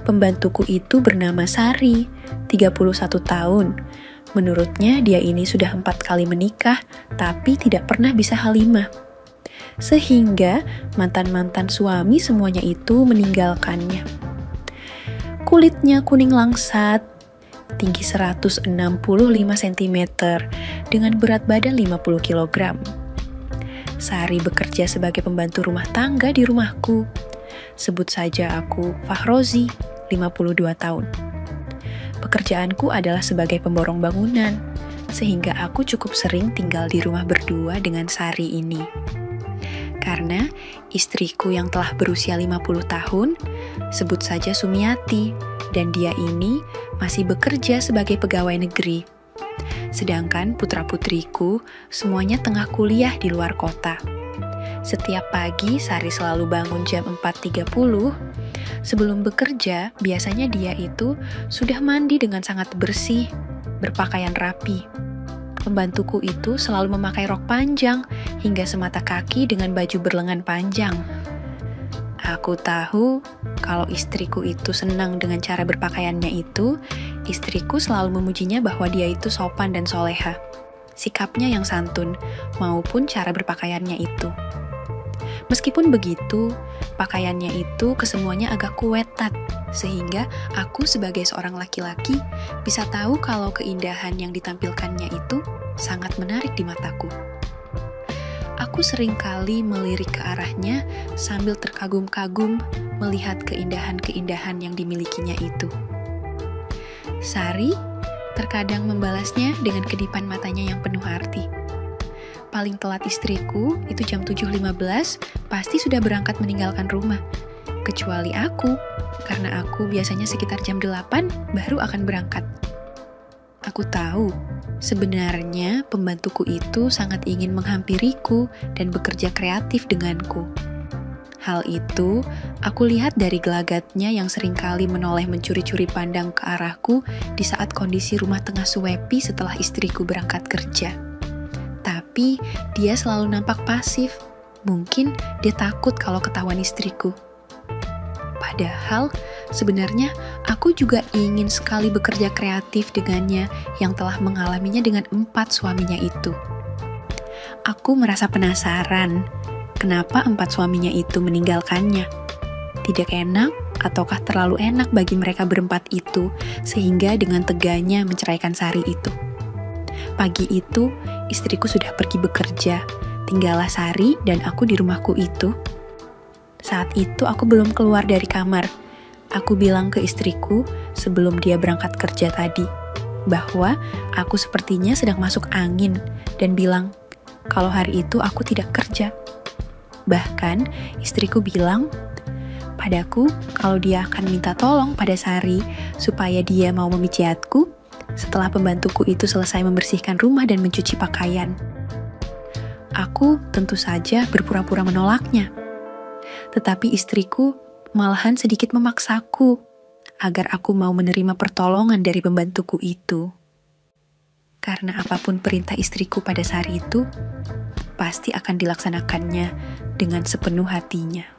Pembantuku itu bernama Sari, 31 tahun. Menurutnya dia ini sudah 4 kali menikah, tapi tidak pernah bisa halimah. Sehingga mantan-mantan suami semuanya itu meninggalkannya. Kulitnya kuning langsat, tinggi 165 cm, dengan berat badan 50 kg. Sari bekerja sebagai pembantu rumah tangga di rumahku. Sebut saja aku Fahrozi, 52 tahun. Pekerjaanku adalah sebagai pemborong bangunan, sehingga aku cukup sering tinggal di rumah berdua dengan Sari ini. Karena istriku yang telah berusia 50 tahun, sebut saja Sumiati, dan dia ini masih bekerja sebagai pegawai negeri. Sedangkan putra-putriku semuanya tengah kuliah di luar kota. Setiap pagi Sari selalu bangun jam 4.30. Sebelum bekerja, biasanya dia itu sudah mandi dengan sangat bersih, berpakaian rapi. Pembantuku itu selalu memakai rok panjang hingga semata kaki dengan baju berlengan panjang. Aku tahu kalau istriku itu senang dengan cara berpakaiannya itu, istriku selalu memujinya bahwa dia itu sopan dan soleha. Sikapnya yang santun, maupun cara berpakaiannya itu. Meskipun begitu, pakaiannya itu kesemuanya agak kuetat, sehingga aku sebagai seorang laki-laki bisa tahu kalau keindahan yang ditampilkannya itu sangat menarik di mataku. Aku seringkali melirik ke arahnya sambil terkagum-kagum melihat keindahan-keindahan yang dimilikinya itu. Sari terkadang membalasnya dengan kedipan matanya yang penuh arti. Paling telat istriku itu jam 7.15 pasti sudah berangkat meninggalkan rumah. Kecuali aku, karena aku biasanya sekitar jam 8 baru akan berangkat. Aku tahu, sebenarnya pembantuku itu sangat ingin menghampiriku dan bekerja kreatif denganku. Hal itu aku lihat dari gelagatnya yang seringkali menoleh mencuri-curi pandang ke arahku di saat kondisi rumah tengah suwepi setelah istriku berangkat kerja. Tapi dia selalu nampak pasif. Mungkin dia takut kalau ketahuan istriku. Padahal sebenarnya aku juga ingin sekali bekerja kreatif dengannya yang telah mengalaminya dengan 4 suaminya itu. Aku merasa penasaran, kenapa 4 suaminya itu meninggalkannya? Tidak enak ataukah terlalu enak bagi mereka berempat itu sehingga dengan teganya menceraikan Sari itu? Pagi itu, istriku sudah pergi bekerja, tinggallah Sari dan aku di rumahku itu. Saat itu aku belum keluar dari kamar. Aku bilang ke istriku sebelum dia berangkat kerja tadi, bahwa aku sepertinya sedang masuk angin dan bilang kalau hari itu aku tidak kerja. Bahkan istriku bilang padaku kalau dia akan minta tolong pada Sari supaya dia mau memijatku setelah pembantuku itu selesai membersihkan rumah dan mencuci pakaian. Aku tentu saja berpura-pura menolaknya. Tetapi istriku malahan sedikit memaksaku agar aku mau menerima pertolongan dari pembantuku itu. Karena apapun perintah istriku pada Sari itu, pasti akan dilaksanakannya dengan sepenuh hatinya.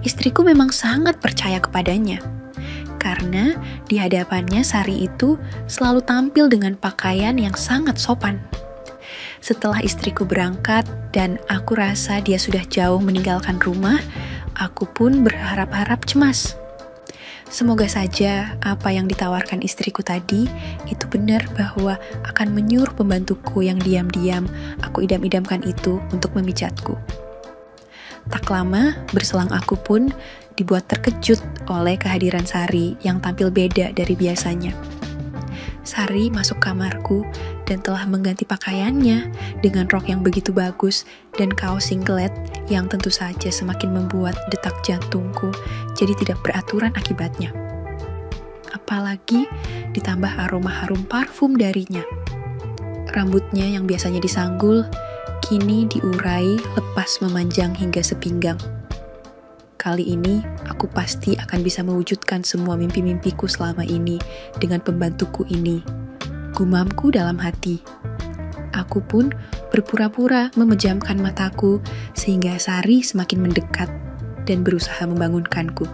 Istriku memang sangat percaya kepadanya, karena di hadapannya Sari itu selalu tampil dengan pakaian yang sangat sopan. Setelah istriku berangkat dan aku rasa dia sudah jauh meninggalkan rumah, aku pun berharap-harap cemas. Semoga saja apa yang ditawarkan istriku tadi itu benar bahwa akan menyuruh pembantuku yang diam-diam aku idam-idamkan itu untuk memijatku. Tak lama, berselang aku pun dibuat terkejut oleh kehadiran Sari yang tampil beda dari biasanya. Sari masuk kamarku dan telah mengganti pakaiannya dengan rok yang begitu bagus dan kaos singlet yang tentu saja semakin membuat detak jantungku jadi tidak beraturan akibatnya. Apalagi ditambah aroma harum parfum darinya. Rambutnya yang biasanya disanggul, kini diurai lepas memanjang hingga sepinggang. Kali ini, aku pasti akan bisa mewujudkan semua mimpi-mimpiku selama ini dengan pembantuku ini. Gumamku dalam hati. Aku pun berpura-pura memejamkan mataku sehingga Sari semakin mendekat dan berusaha membangunkanku.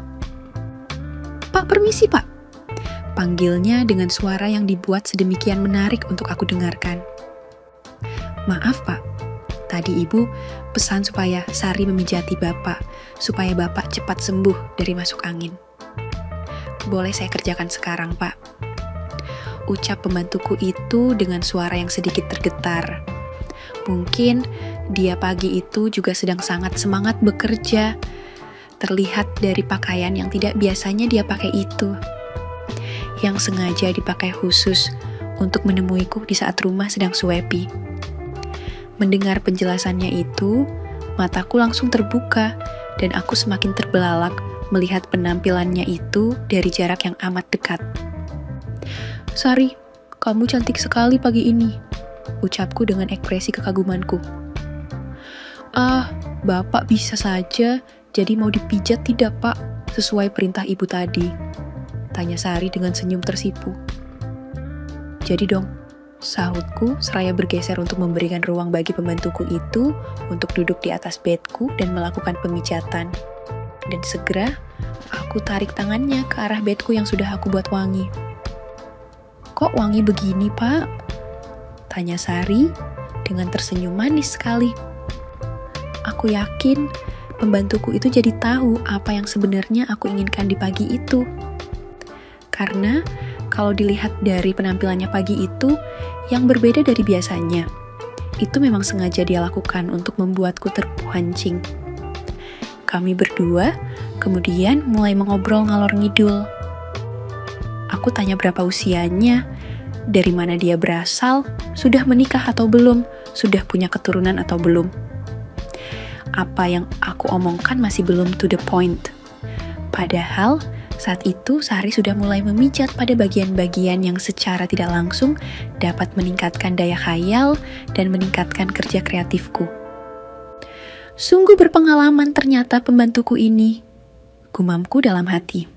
Pak, permisi Pak. Panggilnya dengan suara yang dibuat sedemikian menarik untuk aku dengarkan. Maaf Pak, tadi Ibu pesan supaya Sari memijati Bapak, supaya Bapak cepat sembuh dari masuk angin. Boleh saya kerjakan sekarang Pak? Ucap pembantuku itu dengan suara yang sedikit tergetar. Mungkin dia pagi itu juga sedang sangat semangat bekerja. Terlihat dari pakaian yang tidak biasanya dia pakai itu, yang sengaja dipakai khusus untuk menemuiku di saat rumah sedang suepi. Mendengar penjelasannya itu, mataku langsung terbuka dan aku semakin terbelalak melihat penampilannya itu dari jarak yang amat dekat. Sari, kamu cantik sekali pagi ini, ucapku dengan ekspresi kekagumanku. Ah, Bapak bisa saja, jadi mau dipijat tidak Pak, sesuai perintah Ibu tadi? Tanya Sari dengan senyum tersipu. Jadi dong, sahutku seraya bergeser untuk memberikan ruang bagi pembantuku itu untuk duduk di atas bedku dan melakukan pemijatan. Dan segera, aku tarik tangannya ke arah bedku yang sudah aku buat wangi. Kok wangi begini, Pak? Tanya Sari dengan tersenyum manis sekali. Aku yakin pembantuku itu jadi tahu apa yang sebenarnya aku inginkan di pagi itu. Karena kalau dilihat dari penampilannya pagi itu yang berbeda dari biasanya, itu memang sengaja dia lakukan untuk membuatku terpancing. Kami berdua kemudian mulai mengobrol ngalor ngidul. Aku tanya berapa usianya, dari mana dia berasal, sudah menikah atau belum, sudah punya keturunan atau belum. Apa yang aku omongkan masih belum to the point. Padahal saat itu Sari sudah mulai memijat pada bagian-bagian yang secara tidak langsung dapat meningkatkan daya khayal dan meningkatkan kerja kreatifku. Sungguh berpengalaman ternyata pembantuku ini, gumamku dalam hati.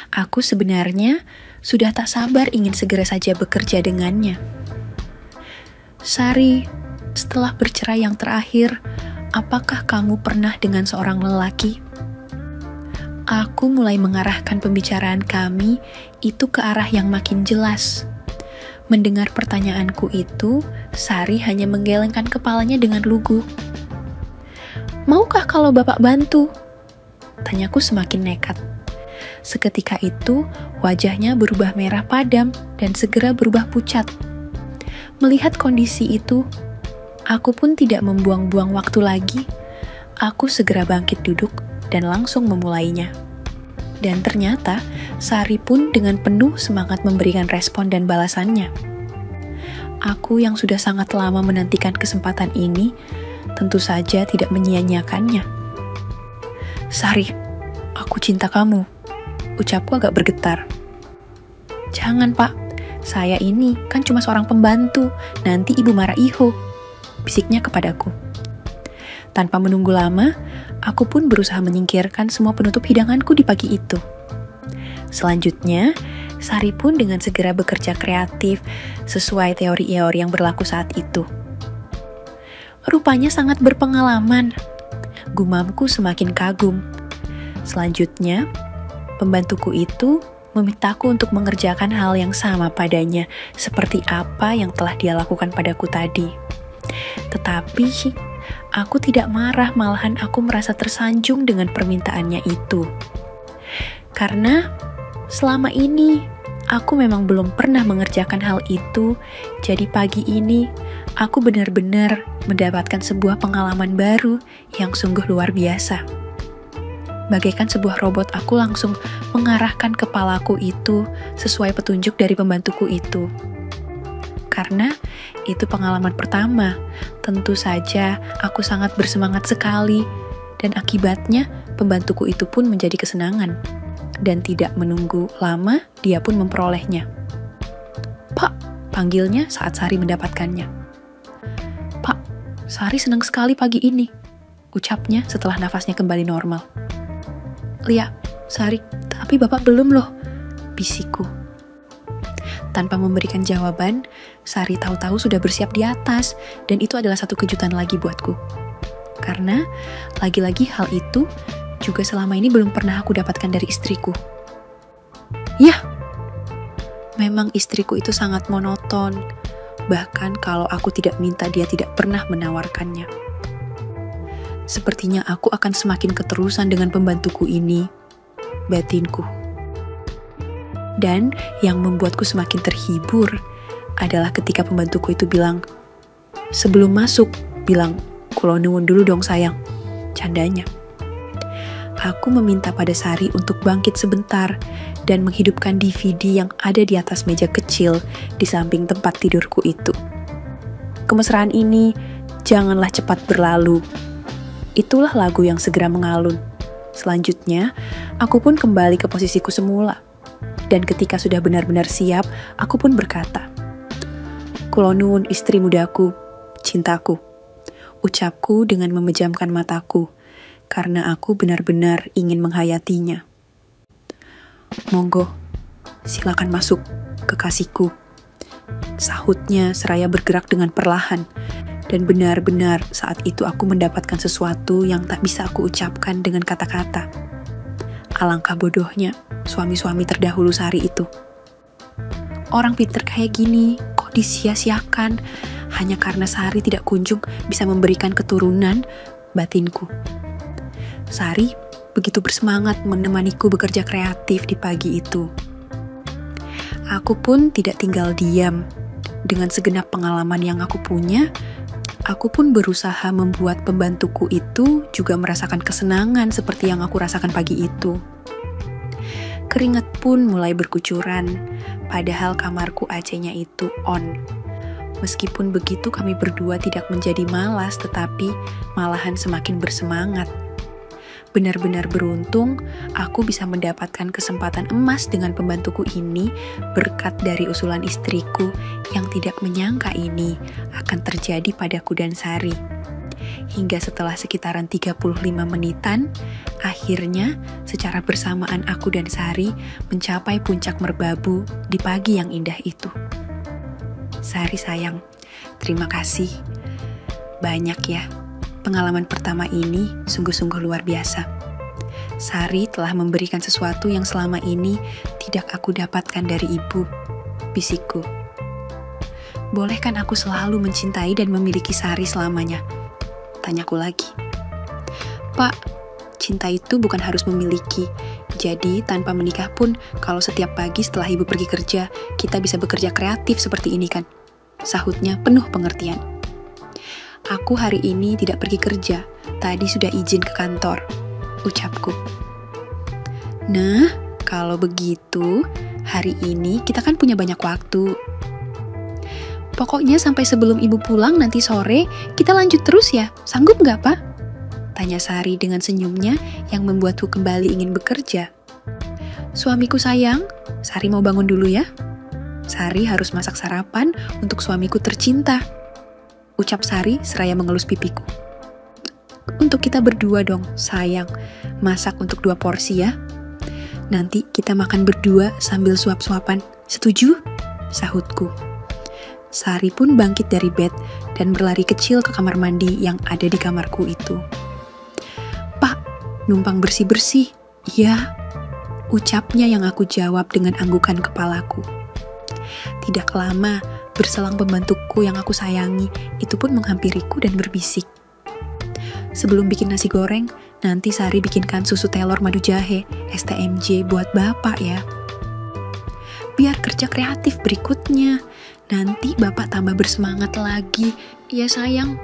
Aku sebenarnya sudah tak sabar ingin segera saja bekerja dengannya. Sari, setelah bercerai yang terakhir, apakah kamu pernah dengan seorang lelaki? Aku mulai mengarahkan pembicaraan kami itu ke arah yang makin jelas. Mendengar pertanyaanku itu, Sari hanya menggelengkan kepalanya dengan lugu. Maukah kalau Bapak bantu? Tanyaku semakin nekat. Seketika itu, wajahnya berubah merah padam dan segera berubah pucat. Melihat kondisi itu, aku pun tidak membuang-buang waktu lagi. Aku segera bangkit duduk dan langsung memulainya. Dan ternyata, Sari pun dengan penuh semangat memberikan respon dan balasannya. Aku yang sudah sangat lama menantikan kesempatan ini, tentu saja tidak menyia-nyiakannya. Sari, aku cinta kamu, ucapku agak bergetar. Jangan Pak, saya ini kan cuma seorang pembantu, nanti Ibu marah Iho, bisiknya kepadaku. Tanpa menunggu lama, aku pun berusaha menyingkirkan semua penutup hidanganku di pagi itu. Selanjutnya, Sari pun dengan segera bekerja kreatif sesuai teori-teori yang berlaku saat itu. Rupanya sangat berpengalaman. Gumamku semakin kagum. Selanjutnya, pembantuku itu memintaku untuk mengerjakan hal yang sama padanya, seperti apa yang telah dia lakukan padaku tadi. Tetapi, aku tidak marah, malahan aku merasa tersanjung dengan permintaannya itu. Karena selama ini, aku memang belum pernah mengerjakan hal itu, jadi pagi ini, aku benar-benar mendapatkan sebuah pengalaman baru yang sungguh luar biasa. Bagaikan sebuah robot, aku langsung mengarahkan kepalaku itu sesuai petunjuk dari pembantuku itu. Karena itu pengalaman pertama, tentu saja aku sangat bersemangat sekali, dan akibatnya pembantuku itu pun menjadi kesenangan. Dan tidak menunggu lama, dia pun memperolehnya. Pak, panggilnya saat Sari mendapatkannya. Pak, Sari senang sekali pagi ini, ucapnya setelah nafasnya kembali normal. Lia, Sari, tapi Bapak belum loh, bisikku. Tanpa memberikan jawaban, Sari tahu-tahu sudah bersiap di atas, dan itu adalah satu kejutan lagi buatku. Karena, lagi-lagi hal itu juga selama ini belum pernah aku dapatkan dari istriku. Yah, memang istriku itu sangat monoton. Bahkan kalau aku tidak minta, dia tidak pernah menawarkannya. Sepertinya aku akan semakin keterusan dengan pembantuku ini, batinku. Dan yang membuatku semakin terhibur adalah ketika pembantuku itu bilang, sebelum masuk, bilang, "Kulo nuwun dulu dong sayang," candanya. Aku meminta pada Sari untuk bangkit sebentar dan menghidupkan DVD yang ada di atas meja kecil di samping tempat tidurku itu. Kemesraan ini janganlah cepat berlalu. Itulah lagu yang segera mengalun. Selanjutnya, aku pun kembali ke posisiku semula. Dan ketika sudah benar-benar siap, aku pun berkata, "Kulo nuwun istri mudaku, cintaku," ucapku dengan memejamkan mataku, karena aku benar-benar ingin menghayatinya. "Monggo, silakan masuk, kekasihku," sahutnya seraya bergerak dengan perlahan. Dan benar-benar saat itu aku mendapatkan sesuatu yang tak bisa aku ucapkan dengan kata-kata. Alangkah bodohnya suami-suami terdahulu Sari itu. Orang pinter kayak gini kok disia-siakan hanya karena Sari tidak kunjung bisa memberikan keturunan, batinku. Sari begitu bersemangat menemaniku bekerja kreatif di pagi itu. Aku pun tidak tinggal diam. Dengan segenap pengalaman yang aku punya, aku pun berusaha membuat pembantuku itu juga merasakan kesenangan seperti yang aku rasakan pagi itu. Keringat pun mulai berkucuran, padahal kamarku AC-nya itu on. Meskipun begitu kami berdua tidak menjadi malas, tetapi malahan semakin bersemangat. Benar-benar beruntung, aku bisa mendapatkan kesempatan emas dengan pembantuku ini berkat dari usulan istriku yang tidak menyangka ini akan terjadi padaku dan Sari. Hingga setelah sekitaran 35 menitan, akhirnya secara bersamaan aku dan Sari mencapai puncak merbabu di pagi yang indah itu. Sari sayang, terima kasih. Banyak ya. Pengalaman pertama ini sungguh-sungguh luar biasa. Sari telah memberikan sesuatu yang selama ini tidak aku dapatkan dari ibu, bisikku. Boleh kan aku selalu mencintai dan memiliki Sari selamanya? Tanyaku lagi. Pak, cinta itu bukan harus memiliki. Jadi tanpa menikah pun, kalau setiap pagi setelah ibu pergi kerja, kita bisa bekerja kreatif seperti ini kan? Sahutnya penuh pengertian. Aku hari ini tidak pergi kerja, tadi sudah izin ke kantor, ucapku. Nah, kalau begitu, hari ini kita kan punya banyak waktu. Pokoknya sampai sebelum ibu pulang nanti sore, kita lanjut terus ya, sanggup nggak Pak? Tanya Sari dengan senyumnya yang membuatku kembali ingin bekerja. Suamiku sayang, Sari mau bangun dulu ya. Sari harus masak sarapan untuk suamiku tercinta, ucap Sari seraya mengelus pipiku. Untuk kita berdua dong, sayang. Masak untuk 2 porsi ya. Nanti kita makan berdua sambil suap-suapan. Setuju? Sahutku. Sari pun bangkit dari bed dan berlari kecil ke kamar mandi yang ada di kamarku itu. Pak, numpang bersih-bersih. Iya, ucapnya yang aku jawab dengan anggukan kepalaku. Tidak lama, berselang pembantuku yang aku sayangi, itu pun menghampiriku dan berbisik. Sebelum bikin nasi goreng, nanti Sari bikinkan susu telur madu jahe, STMJ buat Bapak ya. Biar kerja kreatif berikutnya, nanti Bapak tambah bersemangat lagi. Ya sayang,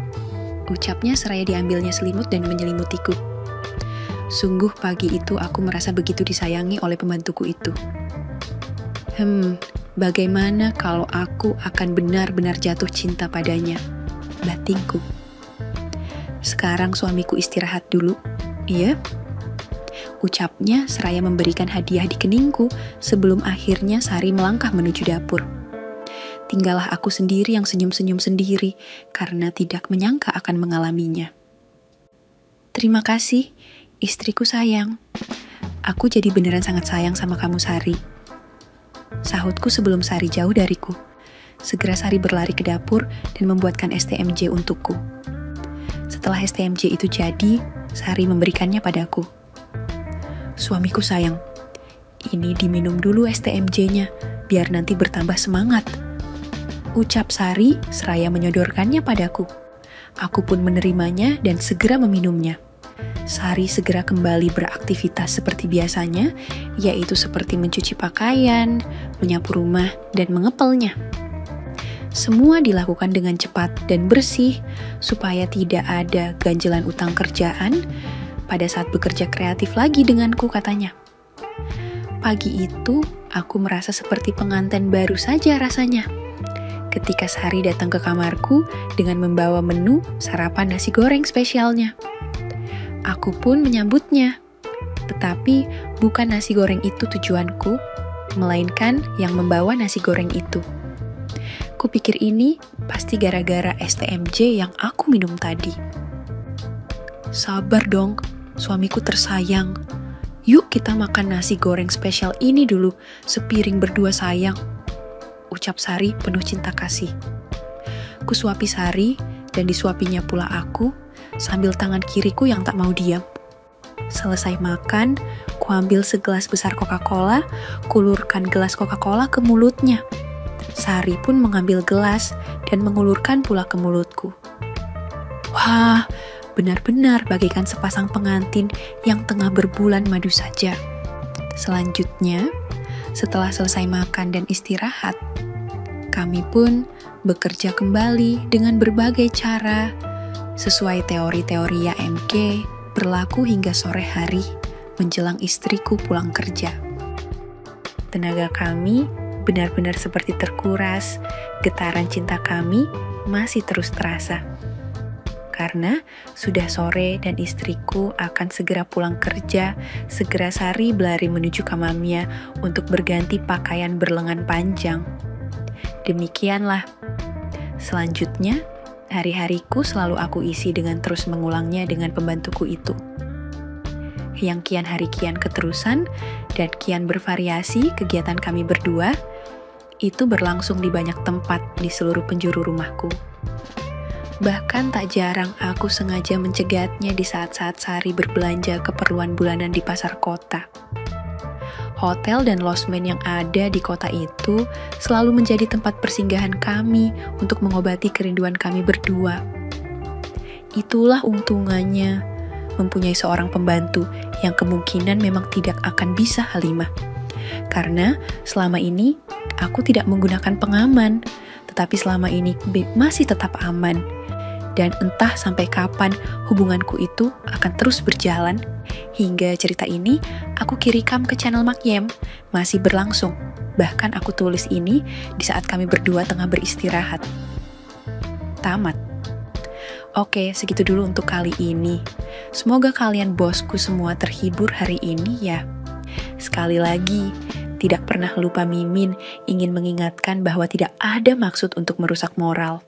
ucapnya seraya diambilnya selimut dan menyelimutiku. Sungguh pagi itu aku merasa begitu disayangi oleh pembantuku itu. Bagaimana kalau aku akan benar-benar jatuh cinta padanya? Batinku. Sekarang suamiku istirahat dulu, iya? Ucapnya seraya memberikan hadiah di keningku sebelum akhirnya Sari melangkah menuju dapur. Tinggallah aku sendiri yang senyum-senyum sendiri karena tidak menyangka akan mengalaminya. Terima kasih, istriku sayang. Aku jadi beneran sangat sayang sama kamu Sari. Sahutku sebelum Sari jauh dariku. Segera Sari berlari ke dapur dan membuatkan STMJ untukku. Setelah STMJ itu jadi, Sari memberikannya padaku. Suamiku sayang, Ini diminum dulu STMJ-nya, biar nanti bertambah semangat. Ucap Sari seraya menyodorkannya padaku. Aku pun menerimanya dan segera meminumnya. Sari segera kembali beraktivitas seperti biasanya, yaitu seperti mencuci pakaian, menyapu rumah, dan mengepelnya. Semua dilakukan dengan cepat dan bersih, supaya tidak ada ganjelan utang kerjaan pada saat bekerja kreatif lagi denganku, katanya. Pagi itu, aku merasa seperti pengantin baru saja rasanya. Ketika Sari datang ke kamarku dengan membawa menu sarapan nasi goreng spesialnya. Aku pun menyambutnya. Tetapi bukan nasi goreng itu tujuanku, melainkan yang membawa nasi goreng itu. Kupikir ini pasti gara-gara STMJ yang aku minum tadi. Sabar dong, suamiku tersayang. Yuk kita makan nasi goreng spesial ini dulu, sepiring berdua sayang. Ucap Sari penuh cinta kasih. Kusuapi Sari dan disuapinya pula aku sambil tangan kiriku yang tak mau diam. Selesai makan, kuambil segelas besar Coca-Cola, kulurkan gelas Coca-Cola ke mulutnya. Sari pun mengambil gelas dan mengulurkan pula ke mulutku. Wah, benar-benar bagaikan sepasang pengantin yang tengah berbulan madu saja. Selanjutnya, setelah selesai makan dan istirahat, kami pun bekerja kembali dengan berbagai cara, sesuai teori-teori YMK berlaku hingga sore hari menjelang istriku pulang kerja. Tenaga kami benar-benar seperti terkuras, getaran cinta kami masih terus terasa. Karena sudah sore dan istriku akan segera pulang kerja, segera Sari berlari menuju kamarnya untuk berganti pakaian berlengan panjang. Demikianlah. Selanjutnya, hari-hariku selalu aku isi dengan terus mengulangnya dengan pembantuku itu. Yang kian hari kian keterusan dan kian bervariasi kegiatan kami berdua, itu berlangsung di banyak tempat di seluruh penjuru rumahku. Bahkan tak jarang aku sengaja mencegatnya di saat-saat Sari berbelanja keperluan bulanan di pasar kota. Hotel dan losmen yang ada di kota itu selalu menjadi tempat persinggahan kami untuk mengobati kerinduan kami berdua. Itulah untungannya mempunyai seorang pembantu yang kemungkinan memang tidak akan bisa Halimah. Karena selama ini aku tidak menggunakan pengaman, tetapi selama ini masih tetap aman. Dan entah sampai kapan hubunganku itu akan terus berjalan, hingga cerita ini aku kirimkan ke channel Makyem, masih berlangsung. Bahkan aku tulis ini di saat kami berdua tengah beristirahat. Tamat. Oke, segitu dulu untuk kali ini. Semoga kalian bosku semua terhibur hari ini ya. Sekali lagi, tidak pernah lupa Mimin ingin mengingatkan bahwa tidak ada maksud untuk merusak moral.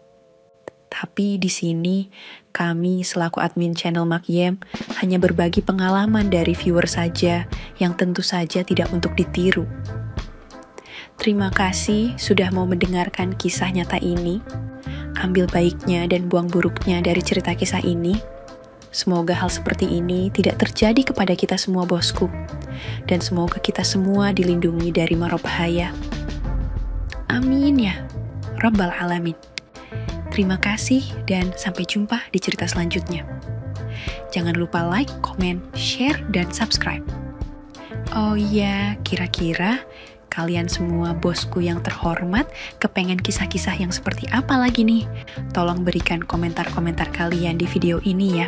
Tapi di sini, kami selaku admin channel Makyem hanya berbagi pengalaman dari viewer saja yang tentu saja tidak untuk ditiru. Terima kasih sudah mau mendengarkan kisah nyata ini. Ambil baiknya dan buang buruknya dari cerita kisah ini. Semoga hal seperti ini tidak terjadi kepada kita semua bosku. Dan semoga kita semua dilindungi dari mara bahaya. Amin ya Rabbal Alamin. Terima kasih dan sampai jumpa di cerita selanjutnya. Jangan lupa like, komen, share, dan subscribe. Oh iya, kira-kira kalian semua bosku yang terhormat kepengen kisah-kisah yang seperti apa lagi nih? Tolong berikan komentar-komentar kalian di video ini ya.